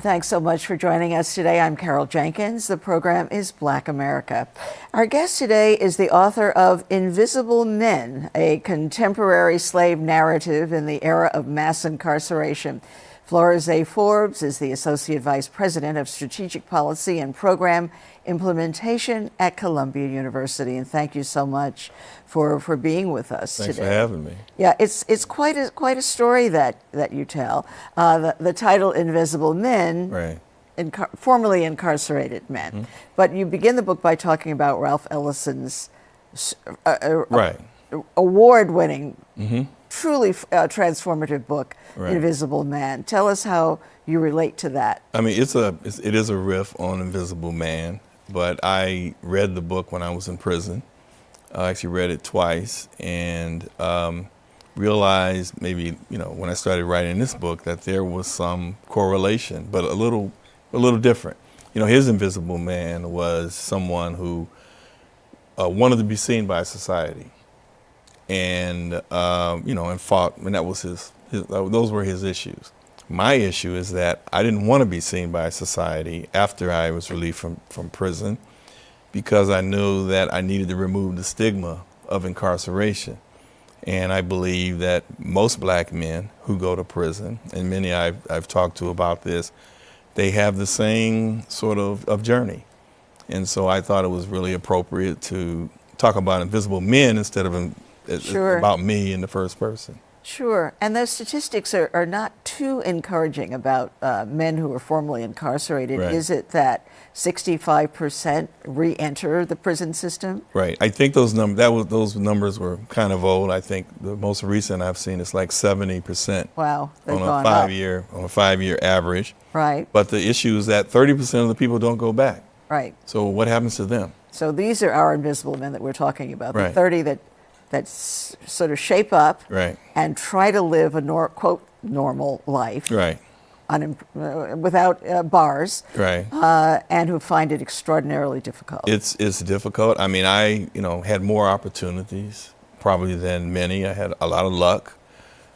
thanks so much for joining us today. I'm Carol Jenkins. The program is Black America. Our guest today is the author of Invisible Men, a contemporary slave narrative in the era of mass incarceration. Flores Forbes is the Associate Vice President of Strategic Policy and Program Implementation at Columbia University. And thank you so much for being with us today. Thanks for having me. Yeah, it's quite a story that you tell. The title Invisible Men, Right. Formerly incarcerated men. Mm-hmm. But you begin the book by talking about Ralph Ellison's Right. award-winning, Mm-hmm. truly transformative book, Right. Invisible Man. Tell us how you relate to that. I mean, it is a riff on Invisible Man, but I read the book when I was in prison. I actually read it twice and realized maybe, when I started writing this book that there was some correlation, but a little different. His Invisible Man was someone who wanted to be seen by society. And and fought, and that was those were his issues. My issue is that I didn't want to be seen by society after I was released from prison, because I knew that I needed to remove the stigma of incarceration. And I believe that most black men who go to prison, and many I've talked to about this, they have the same sort of journey. And so I thought it was really appropriate to talk about invisible men instead of Sure. about me in the first person. Sure, and those statistics are not too encouraging about men who are formerly incarcerated. Right. Is it that 65% re-enter the prison system? Right. I think those numbers were kind of old. I think the most recent I've seen is like 70%. Wow, they've on a gone up. 5-year average. Right. But the issue is that 30% of the people don't go back. Right. So what happens to them? So these are our invisible men that we're talking about. Right. The 30 that sort of shape up, Right. and try to live a quote normal life, Right. Without bars, Right. and who find it extraordinarily difficult. It's difficult. I mean, I had more opportunities probably than many. I had a lot of luck.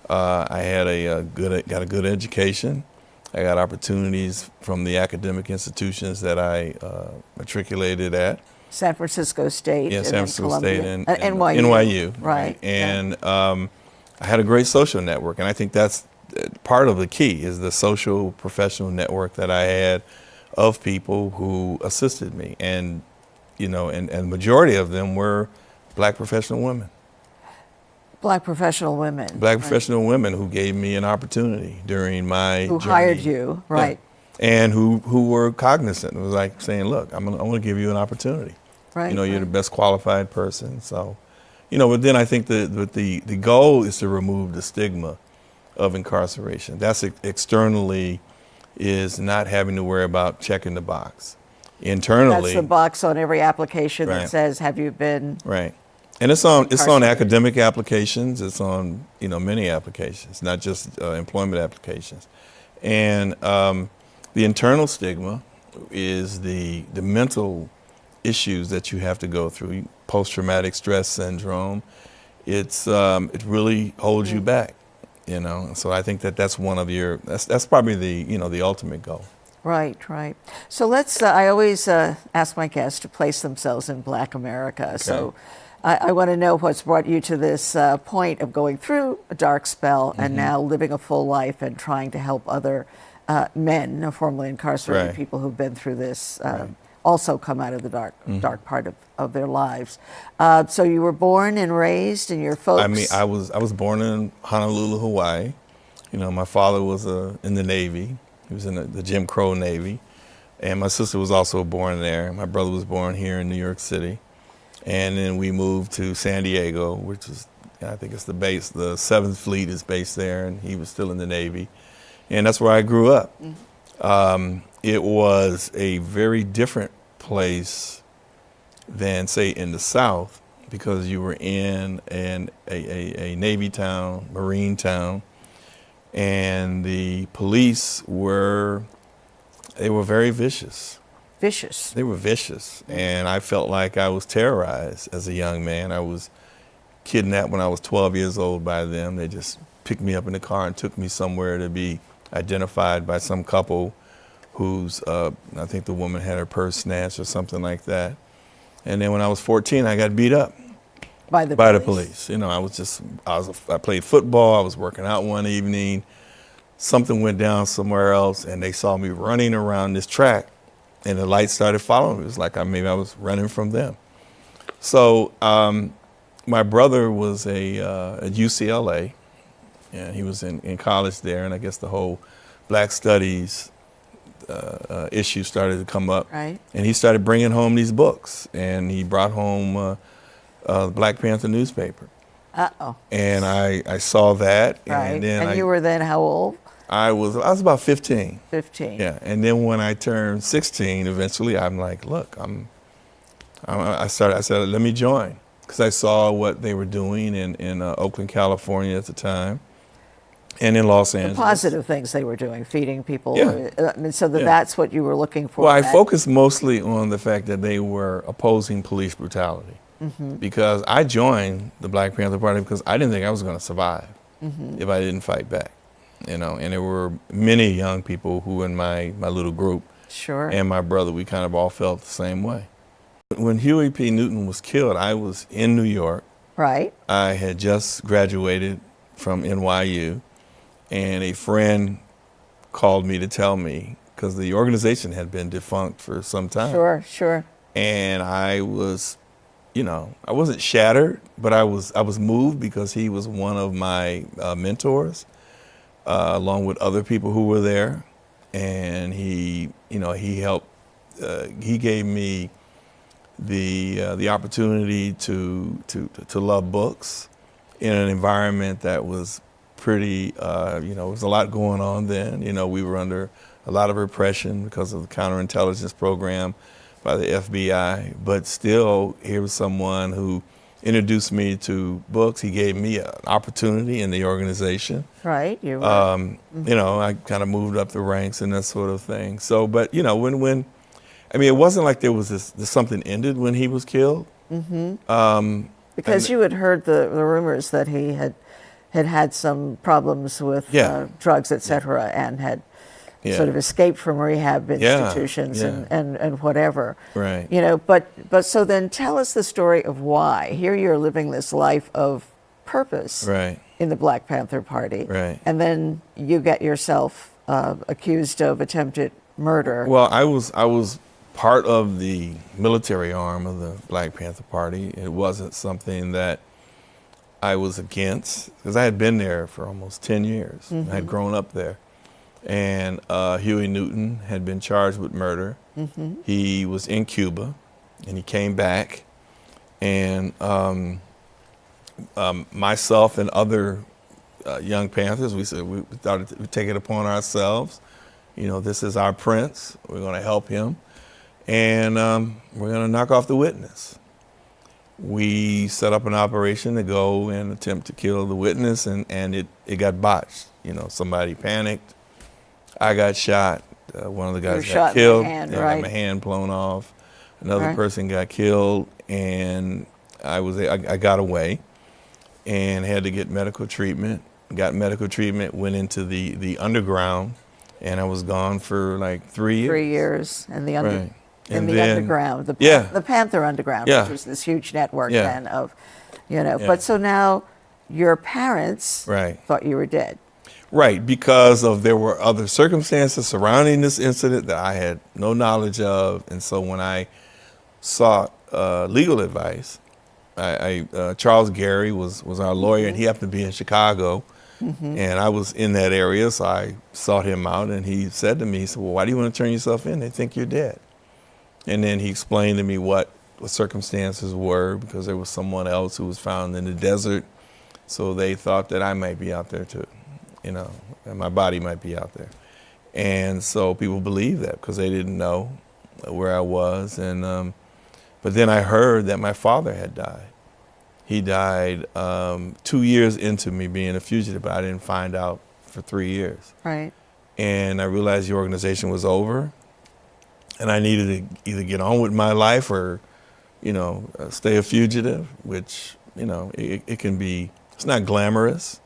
I had got a good education. I got opportunities from the academic institutions that I matriculated at. San Francisco State. Yeah, San Francisco State and NYU. Right. And I had a great social network, and I think that's part of the key is the social professional network that I had of people who assisted me. And, and the majority of them were black professional women. Black professional women. Black professional women who gave me an opportunity during my Who journey. hired you, right. Yeah. And who were cognizant. It was like saying, look, I want to give you an opportunity. Right. You're the best qualified person. So, but then I think the goal is to remove the stigma of incarceration. That's externally is not having to worry about checking the box. Internally. That's the box on every application Right. that says, have you been Right. And it's on academic applications. It's on, many applications, not just employment applications. And the internal stigma is the mental issues that you have to go through. Post-traumatic stress syndrome. It really holds you back, So I think that's one of that's probably the ultimate goal. Right. So let's, I always ask my guests to place themselves in Black America. Okay. So I want to know what's brought you to this point of going through a dark spell and now living a full life and trying to help other men, formerly incarcerated Right. people who've been through this, Right. also come out of the dark part of their lives. So you were born and raised, and your folks. I mean, I was born in Honolulu, Hawaii. My father was in the Navy. He was in the Jim Crow Navy, and my sister was also born there. My brother was born here in New York City, and then we moved to San Diego, which is, I think it's the base. The 7th Fleet is based there, and he was still in the Navy, and that's where I grew up. It was a very different place than, say, in the South, because you were in a Navy town, Marine town, and the police were very vicious. Vicious. They were vicious, and I felt like I was terrorized as a young man. I was kidnapped when I was 12 years old by them. They just picked me up in the car and took me somewhere to be identified by some couple who's, I think the woman had her purse snatched or something like that. And then when I was 14, I got beat up By the by the police. police. You know, I played football, I was working out one evening, something went down somewhere else, and they saw me running around this track, and the lights started following me. It was like maybe I was running from them. So my brother was at UCLA, and he was in college there, and I guess the whole Black Studies issue started to come up. Right. And he started bringing home these books, and he brought home the Black Panther newspaper. Uh-oh. And I saw that, Right. and then you were then how old? I was about 15. 15. Yeah, and then when I turned 16, eventually I'm like, look, I said, let me join, because I saw what they were doing in Oakland, California at the time, and in Los Angeles. The positive things they were doing, feeding people. Yeah. I mean, so Yeah. that's what you were looking for. Well, I then. focused mostly on the fact that they were opposing police brutality, because I joined the Black Panther Party because I didn't think I was going to survive if I didn't fight back. You know, and there were many young people who in my little group, Sure. and my brother, we kind of all felt the same way. When Huey P. Newton was killed, I was in New York. Right. I had just graduated from NYU, and a friend called me to tell me, because the organization had been defunct for some time. Sure, sure. And I was, I wasn't shattered, but I was moved, because he was one of my mentors, along with other people who were there. And he helped, he gave me the opportunity to love books in an environment that was pretty, there was a lot going on then. We were under a lot of repression because of the counterintelligence program by the FBI, but still, here was someone who introduced me to books. He gave me an opportunity in the organization. Right. You were. I kind of moved up the ranks and that sort of thing. So, but it wasn't like there was this something ended when he was killed. Because you had heard the rumors that he had some problems with Yeah. drugs, et cetera, and had Yeah. sort of escaped from rehab institutions Yeah. and whatever. Right. But so then tell us the story of why. Here you're living this life of purpose Right. in the Black Panther Party. Right. And then you get yourself accused of attempted murder. Well, I was part of the military arm of the Black Panther Party. It wasn't something that I was against, because I had been there for almost 10 years. I had grown up there. And Huey Newton had been charged with murder. He was in Cuba, and he came back. And myself and other young Panthers, we said we thought we'd take it upon ourselves. This is our prince. We're going to help him. And we're going to knock off the witness. We set up an operation to go and attempt to kill the witness, and it got botched. Somebody panicked. I got shot. One of the guys got killed. In the hand, I right. got my hand blown off. Another Right. person got killed, and I got away and had to get medical treatment. Got medical treatment, went into the underground, and I was gone for like 3 years. 3 years in the Right. in And the then- underground, Yeah. the Panther Underground, Yeah. which was this huge network Yeah. then of, Yeah. But so now your parents Right. thought you were dead. Right, because there were other circumstances surrounding this incident that I had no knowledge of, and so when I sought legal advice, Charles Gary was our lawyer, and he happened to be in Chicago, and I was in that area, so I sought him out, and he said to me, he said, "Well, why do you want to turn yourself in? They think you're dead." And then he explained to me what the circumstances were, because there was someone else who was found in the desert, so they thought that I might be out there too. And my body might be out there. And so people believed that because they didn't know where I was. And but then I heard that my father had died. He died 2 years into me being a fugitive, but I didn't find out for 3 years. Right. And I realized the organization was over, and I needed to either get on with my life or, stay a fugitive, which, it can be, it's not glamorous.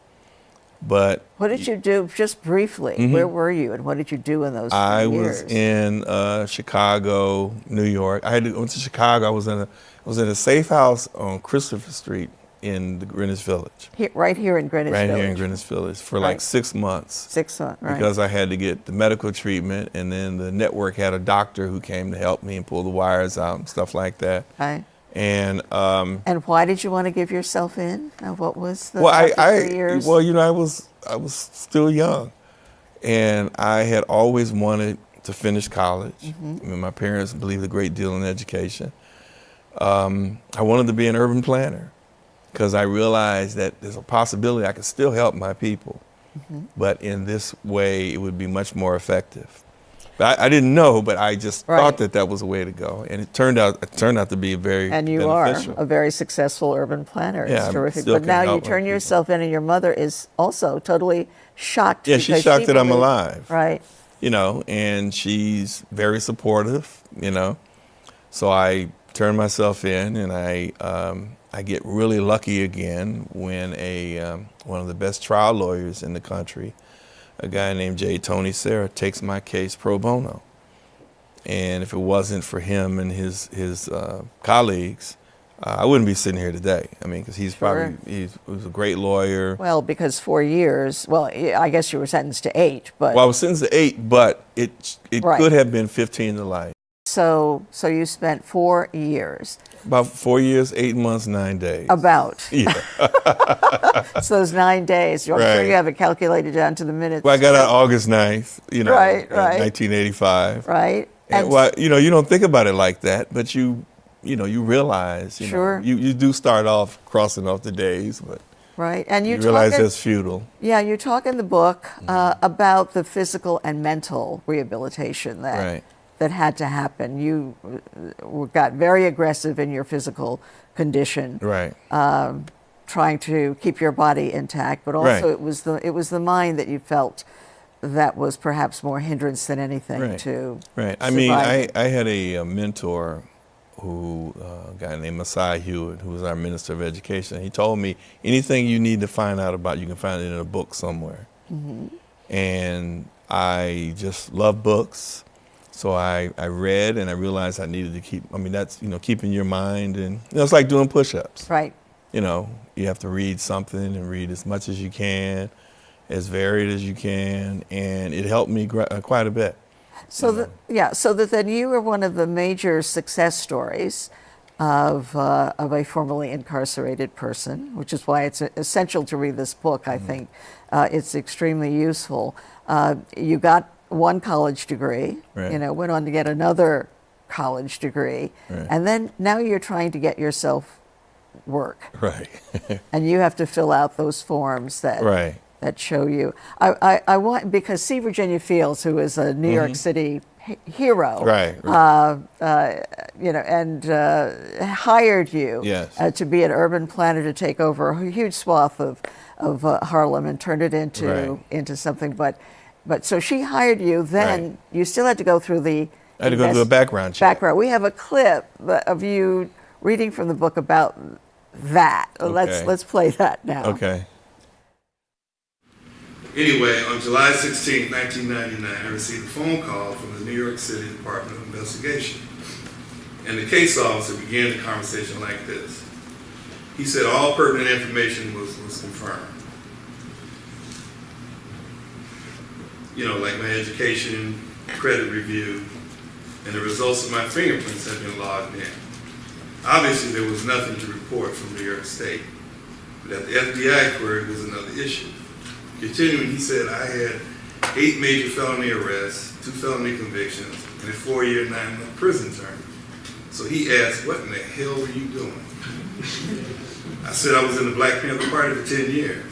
But What did you do, just briefly? Where were you, and what did you do in those I years? was in Chicago, New York. Went to Chicago. I was in a safe house on Christopher Street in the Greenwich Village. Right here in Greenwich Right Village. here in Greenwich Village for Right. like 6 months. 6 months, right. Because I had to get the medical treatment, and then the network had a doctor who came to help me and pull the wires out and stuff like that. Right. And why did you want to give yourself in? What was the well, after 3 years? well, you know, I was still young, and I had always wanted to finish college. I mean, my parents believed a great deal in education. I wanted to be an urban planner because I realized that there's a possibility I could still help my people, but in this way, it would be much more effective. But I didn't know, but I just thought that was a way to go, and it turned out to be very and you beneficial. are a very successful urban planner. Yeah, It's I'm terrific. still But can now you help turn people. yourself in, and your mother is also totally shocked. Yeah, she's because shocked she that I'm believed- alive. Right. You know, and she's very supportive, you know. So I turn myself in, and I get really lucky again when one of the best trial lawyers in the country, a guy named Tony Serra, takes my case pro bono. And if it wasn't for him and his colleagues, I wouldn't be sitting here today. I mean, because he's he was a great lawyer. Well, because 4 years. Well, I guess you were sentenced to 8, but Well, I was sentenced to 8, but it Right. could have been 15 to life. so you spent 4 years. About 4 years, 8 months, 9 days. About. Yeah. So those 9 days. I'm sure Right. you have it calculated down to the minutes. Well, I got out August 9th, you know, Right, in right. 1985. Right. And well, you know, you don't think about it like that, but you realize, you Sure. know, you do start off crossing off the days, but Right. And you you realize talk that's futile. Yeah, you talk in the book about the physical and mental rehabilitation Right. that had to happen. You got very aggressive in your physical condition, Right. trying to keep your body intact, but also Right. it was the mind that you felt that was perhaps more hindrance than anything Right. to Right. I mean, surviving. I had a mentor who, a guy named Masai Hewitt, who was our Minister of Education. He told me, anything you need to find out about, you can find it in a book somewhere. And I just love books. So I read, and I realized I needed to keep, I mean, that's, you know, keeping your mind, and, you know, it's like doing push-ups. Right. You know, you have to read something and read as much as you can, as varied as you can, and it helped me quite a bit. So that then you were one of the major success stories of a formerly incarcerated person, which is why it's essential to read this book. I think it's extremely useful. You got one college degree, Right. you know, went on to get another college degree, Right. and then now you're trying to get yourself work, Right. and you have to fill out those forms that Right. that show you. I want, because C. Virginia Fields, who is a New York City hero, Right. you know, and hired you Yes. to be an urban planner, to take over a huge swath of Harlem and turn it into Right. into something. But so she hired you. Then Right. you still had to go through the I had to go through a background check. background. We have a clip of you reading from the book about that. Okay. Let's play that now. Okay. Anyway, on July 16, 1999, I received a phone call from the New York City Department of Investigation. And the case officer began the conversation like this. He said all pertinent information was confirmed. You know, like my education, credit review, and the results of my fingerprints had been logged in. Obviously, there was nothing to report from New York State. But that the FBI query was another issue. Continuing, he said I had 8 major felony arrests, 2 felony convictions, and a 4-year, 9-month prison term. So he asked, what in the hell were you doing? I said I was in the Black Panther Party for 10 years.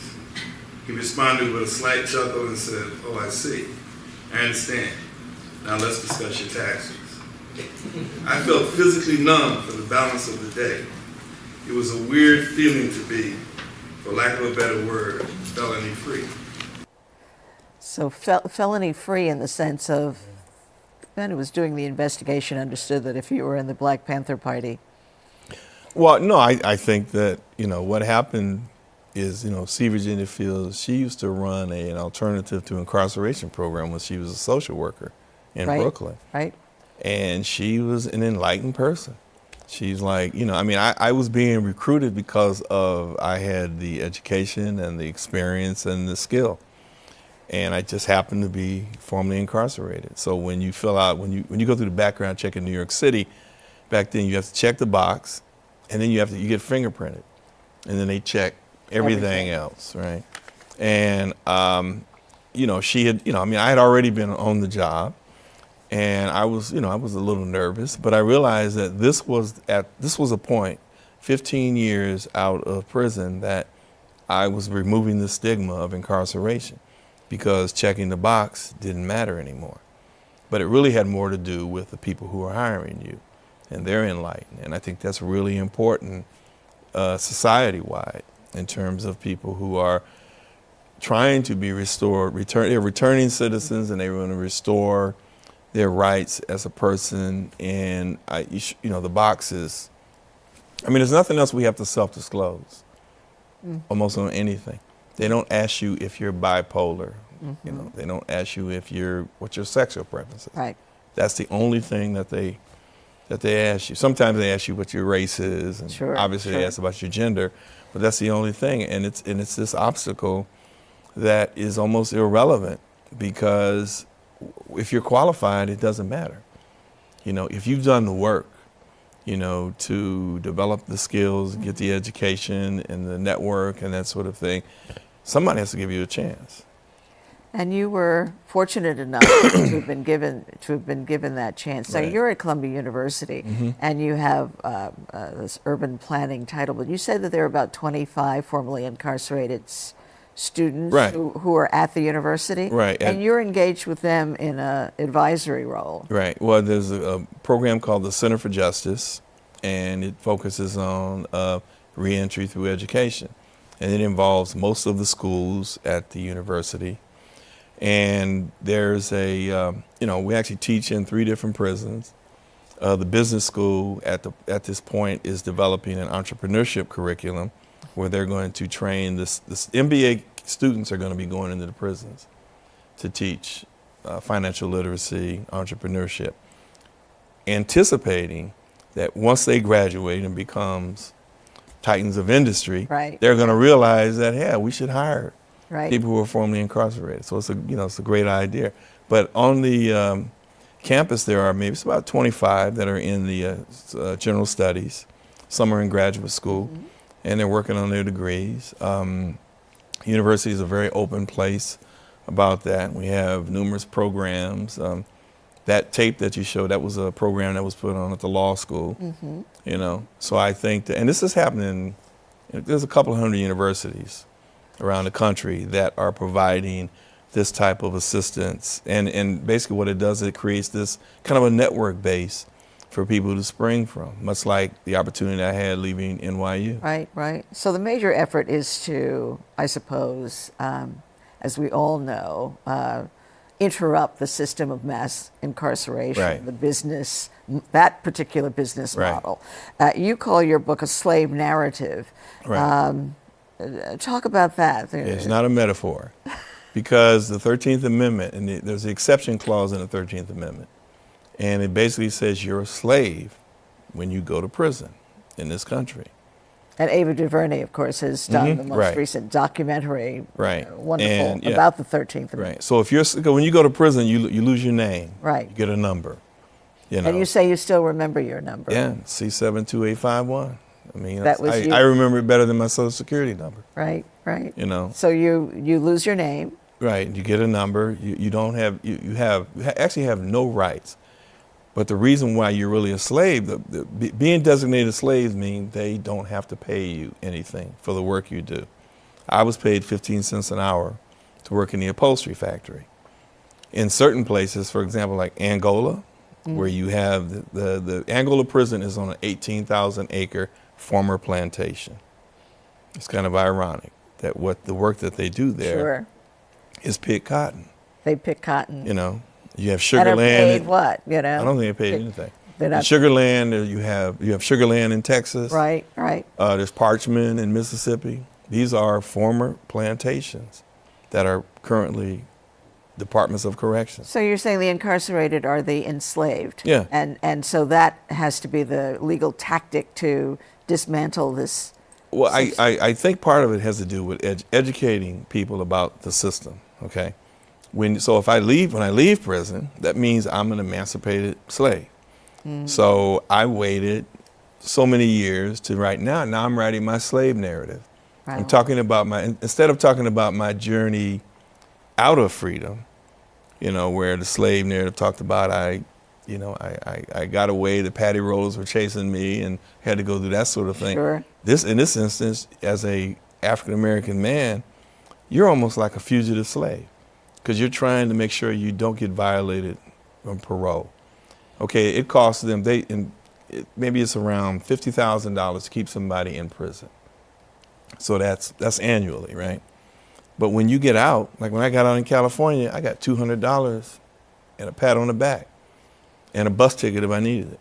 He responded with a slight chuckle and said, oh, I see. I understand. Now let's discuss your taxes. I felt physically numb for the balance of the day. It was a weird feeling to be, for lack of a better word, felony free. So felony free in the sense of, Ben who was doing the investigation understood that if you were in the Black Panther Party. Well, no, I think that, you know, what happened is, C. Virginia Fields. She used to run an alternative to incarceration program when she was a social worker in Brooklyn. Right. And she was an enlightened person. She's like, I was being recruited because I had the education and the experience and the skill. And I just happened to be formerly incarcerated. So when you fill out, when you go through the background check in New York City, back then you have to check the box, and then you get fingerprinted, and then they check everything else, right? And she had, I had already been on the job, and I was a little nervous, but I realized that this was a point, 15 years out of prison, that I was removing the stigma of incarceration, because checking the box didn't matter anymore. But it really had more to do with the people who are hiring you, and they're enlightened. And I think that's really important society-wide in terms of people who are trying to be restored. They're returning citizens, and they want to restore their rights as a person. And the box is, there's nothing else we have to self-disclose, almost on anything. They don't ask you if you're bipolar. They don't ask you what your sexual preference is. Right. That's the only thing that they ask you. Sometimes they ask you what your race is, and obviously they ask about your gender, but that's the only thing. And it's this obstacle that is almost irrelevant, because if you're qualified, it doesn't matter. If you've done the work, to develop the skills, get the education and the network and that sort of thing, somebody has to give you a chance. And you were fortunate enough to have been given that chance. So you're at Columbia University, and you have this urban planning title, but you said that there are about 25 formerly incarcerated students who are at the university, and you're engaged with them in an advisory role. Right. Well, there's a program called the Center for Justice, and it focuses on reentry through education, and it involves most of the schools at the university. And there's we actually teach in 3 different prisons. The business school at this point is developing an entrepreneurship curriculum, where they're going to train this MBA students are going to be going into the prisons to teach financial literacy, entrepreneurship, anticipating that once they graduate and becomes titans of industry, they're going to realize that, we should hire people who are formerly incarcerated. So it's a great idea. But on the campus, there are it's about 25 that are in the general studies. Some are in graduate school, and they're working on their degrees. University is a very open place about that. We have numerous programs. That tape that you showed, that was a program that was put on at the law school. So I think that, and this is happening, there's a couple of hundred universities around the country that are providing this type of assistance. And basically what it does, it creates this kind of a network base for people to spring from, much like the opportunity I had leaving NYU. Right. So the major effort is to, I suppose, as we all know, interrupt the system of mass incarceration, the business, that particular business model. You call your book a slave narrative. Talk about that. It's not a metaphor, because the 13th Amendment, and there's the exception clause in the 13th Amendment, and it basically says you're a slave when you go to prison in this country. And Ava DuVernay, of course, has done the most recent documentary, wonderful, about the 13th Amendment. So when you go to prison, you lose your name. You get a number. And you say you still remember your number. Yeah, C72851. I remember it better than my Social Security number. Right. So you lose your name. You get a number. You actually have no rights. But the reason why you're really a slave, being designated slaves means they don't have to pay you anything for the work you do. I was paid 15 cents an hour to work in the upholstery factory. In certain places, for example, like Angola, where you have the Angola prison is on an 18,000 acre former plantation. It's kind of ironic that the work that they do there is pick cotton. They pick cotton. You have sugar land. Paid what? I don't think they paid anything. Sugar land. You have sugar land in Texas. Right. There's parchment in Mississippi. These are former plantations that are currently departments of corrections. So you're saying the incarcerated are the enslaved? Yeah. And so that has to be the legal tactic to dismantle this. Well, I think part of it has to do with educating people about the system. Okay, when I leave prison, that means I'm an emancipated slave. So I waited so many years to write now. Now I'm writing my slave narrative. Right. I'm talking about instead of talking about my journey out of freedom, where the slave narrative talked about I got away, the patty rollers were chasing me and had to go through that sort of thing. Sure. In this instance, as a African American man, you're almost like a fugitive slave because you're trying to make sure you don't get violated on parole. Okay, it costs them, maybe it's around $50,000 to keep somebody in prison. So that's annually, right? But when you get out, like when I got out in California, I got $200 and a pat on the back and a bus ticket if I needed it.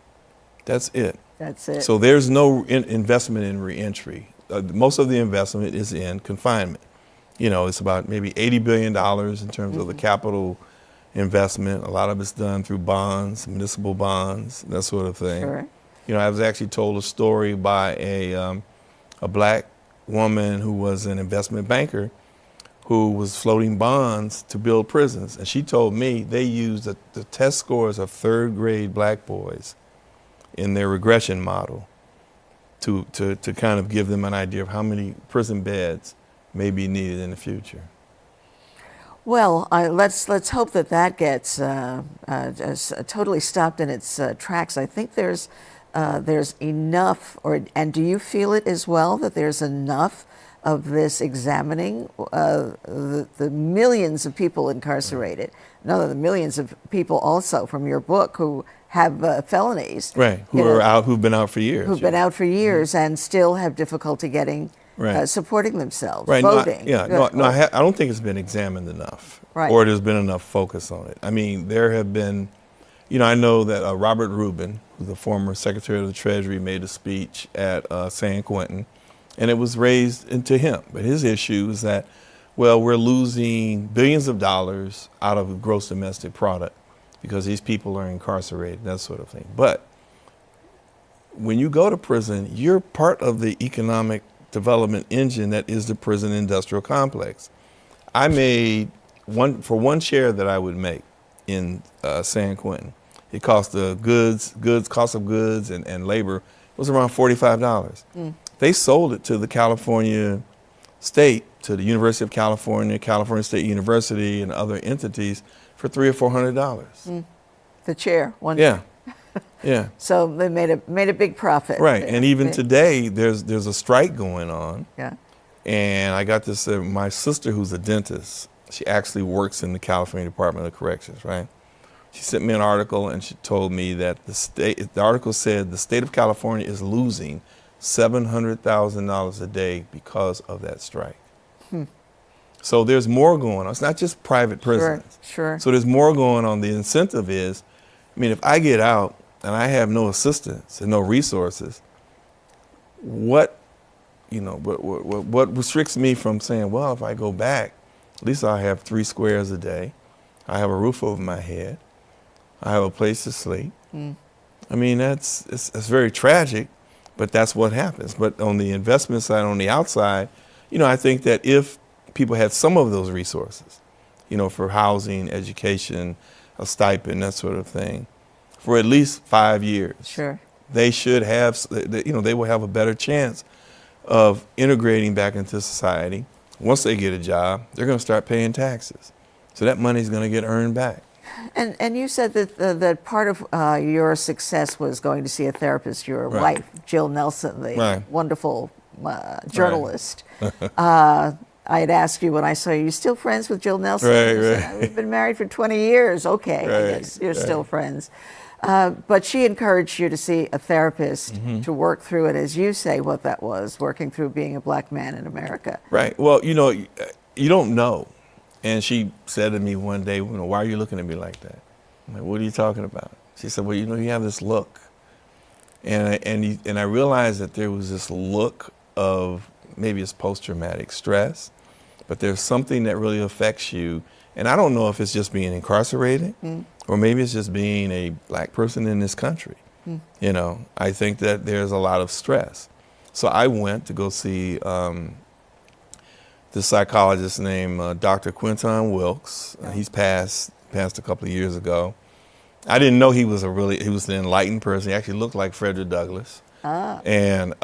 That's it. That's it. So there's no investment in reentry. Most of the investment is in confinement. It's about maybe $80 billion in terms of the capital investment. A lot of it's done through bonds, municipal bonds, that sort of thing. Sure. I was actually told a story by a black woman who was an investment banker who was floating bonds to build prisons. And she told me they used the test scores of third grade black boys in their regression model to kind of give them an idea of how many prison beds may be needed in the future. Well, let's hope that gets totally stopped in its tracks. I think there's enough, and do you feel it as well, that there's enough of this examining the millions of people incarcerated, no, the millions of people also from your book who have felonies, right? Who've been out for years, been out for years, and still have difficulty getting supporting themselves, right? voting. I don't think it's been examined enough, right, or there's been enough focus on it. I mean, there have been, I know that Robert Rubin, who's the former Secretary of the Treasury, made a speech at San Quentin, and it was raised into him. But his issue is that, we're losing billions of dollars out of gross domestic product because these people are incarcerated, that sort of thing. But when you go to prison, you're part of the economic development engine that is the prison industrial complex. I made for one share that I would make in San Quentin, it cost the cost of goods and labor was around $45. They sold it to the California State, to the University of California, California State University, and other entities for $300 or $400. The chair, one. Yeah, yeah. So they made a big profit. Right, there. and even today, there's a strike going on. Yeah. And I got this. My sister, who's a dentist, she actually works in the California Department of Corrections. Right. She sent me an article, and she told me that the article said the state of California is losing $700,000 a day because of that strike. So there's more going on. It's not just private prisons. Sure. So there's more going on. The incentive is, if I get out and I have no assistance and no resources, what restricts me from saying, well, if I go back, at least I have 3 squares a day. I have a roof over my head. I have a place to sleep. It's very tragic, but that's what happens. But on the investment side, on the outside, I think that if people had some of those resources, for housing, education, a stipend, that sort of thing, for at least 5 years, sure, they should have, they will have a better chance of integrating back into society. Once they get a job, they're going to start paying taxes. So that money is going to get earned back. And you said that part of your success was going to see a therapist, your wife, Jill Nelson, the wonderful journalist. I had asked you when I saw you still friends with Jill Nelson? Right. We've been married for 20 years. Okay, I guess you're still friends. But she encouraged you to see a therapist to work through it, as you say, what that was, working through being a black man in America. Right. Well, you don't know. And she said to me one day, why are you looking at me like that? I'm like, what are you talking about? She said, well, you have this look. And I realized that there was this look of maybe it's post-traumatic stress, but there's something that really affects you. And I don't know if it's just being incarcerated or maybe it's just being a black person in this country. You know, I think that there's a lot of stress. So I went to go see this psychologist named Dr. Quinton Wilkes. He's passed a couple of years ago. I didn't know he was an enlightened person. He actually looked like Frederick Douglass. And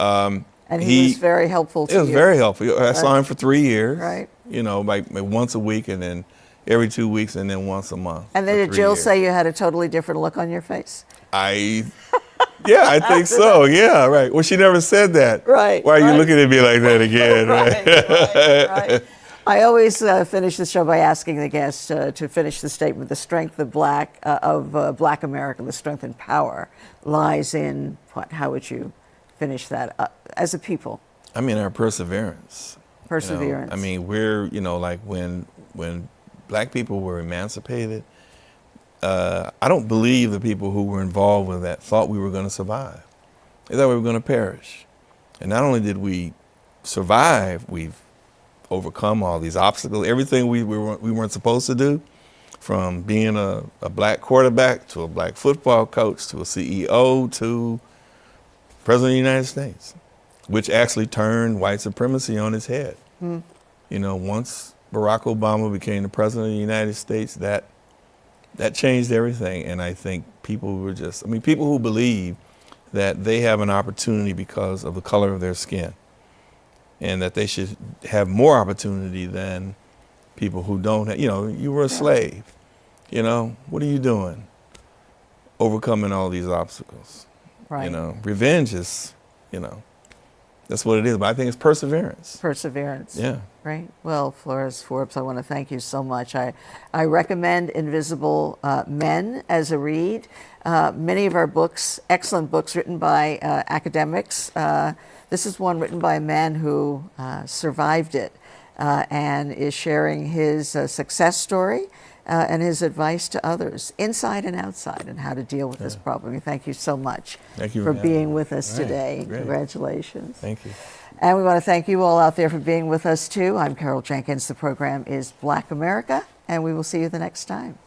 he was very helpful to you. It was very helpful. I saw him for 3 years. Right. You know, like once a week and then every 2 weeks and then once a month. And then did Jill say you had a totally different look on your face? Yeah, I think so. Yeah, right. Well, she never said that. Right. Why are you looking at me like that again? Right. I always finish the show by asking the guests to finish the statement. The strength of Black America, the strength and power lies in what? How would you finish that as a people? I mean, our perseverance. Perseverance. You know? I mean, we're, you know, like when Black people were emancipated, I don't believe the people who were involved with that thought we were going to survive. They thought we were going to perish. And not only did we survive, we've overcome all these obstacles, everything we weren't supposed to do, from being a black quarterback to a black football coach to a CEO to President of the United States, which actually turned white supremacy on its head. You know, once Barack Obama became the President of the United States, that changed everything. And I think people who believe that they have an opportunity because of the color of their skin and that they should have more opportunity than people who don't have, you know, you were a slave, you know, what are you doing? Overcoming all these obstacles. Right. You know, revenge is, you know, that's what it is. But I think it's perseverance. Perseverance. Yeah. Right. Well, Flores Forbes, I want to thank you so much. I recommend Invisible Men as a read. Many of our books, excellent books written by academics. This is one written by a man who survived it and is sharing his success story and his advice to others, inside and outside, and how to deal with this problem. Thank you so much for being with us today. Great. Congratulations. Thank you. And we want to thank you all out there for being with us, too. I'm Carol Jenkins. The program is Black America, and we will see you the next time.